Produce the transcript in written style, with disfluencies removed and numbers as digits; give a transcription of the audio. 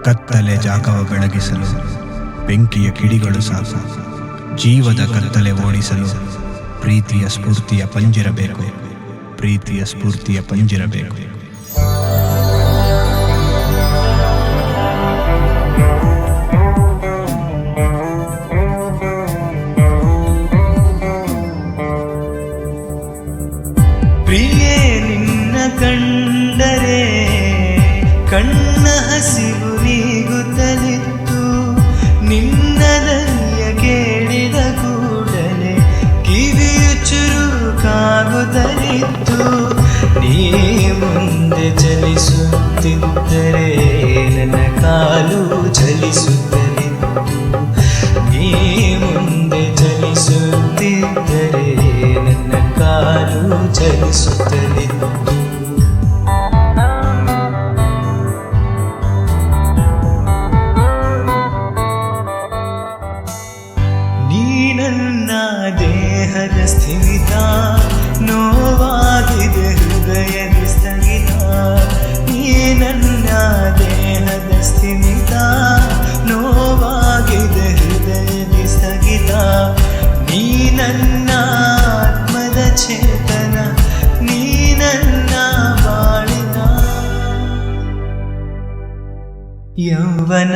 ಕತ್ತಲೆ ಜಾಗವ ಬೆಳಗಿಸಲು ಬೆಂಕಿಯ ಕಿಡಿಗಳು ಸಾಕು. ಜೀವದ ಕತ್ತಲೆ ಓಡಿಸಲು ಪ್ರೀತಿಯ ಸ್ಫೂರ್ತಿಯ ಪಂಜಿರಬೇಕು. ಪ್ರೀತಿಯ ಸ್ಫೂರ್ತಿಯ ಪಂಜಿರಬೇಕು. ಪ್ರಿಯೇ ನಿನ್ನ ಕಂಡರೆ ಕಣ್ಣ ಹಸಿವು ನೀಗುತ್ತಲಿತ್ತು. ನಿನ್ನ ದನಿಯ ಕೇಳಿದ ಕೂಡಲೇ ಕಿವಿಯು ಚುರುಕಾಗುತ್ತಲಿತ್ತು. ನೀ ಮುಂದೆ ಚಲಿಸುತ್ತಿದ್ದರೆ ನನ್ನ ಕಾಲು ಚಲಿಸುತ್ತಲಿತ್ತು. ನೀ ಮುಂದೆ ಚಲಿಸುತ್ತಿದ್ದರೆ ನನ್ನ ಕಾಲು ಚಲಿಸುತ್ತಲಿತ್ತು. ನೀ ನನ್ನ ದೇಹದ ಸ್ಥಿಮಿತ, ನೋವಾಗಿದೆ ಹೃದಯದ ಸ್ಥಗಿತ. ನೀ ನನ್ನ ದೇಹದ ಸ್ಥಿಮಿತ, ನೋವಾಗಿದೆ ಹೃದಯದ ಸ್ಥಗಿತ. ನೀ ನನ್ನ ಆತ್ಮದ ಚೇತನ, ನೀ ನನ್ನ ಬಾಳಿನ ಯೌವನ.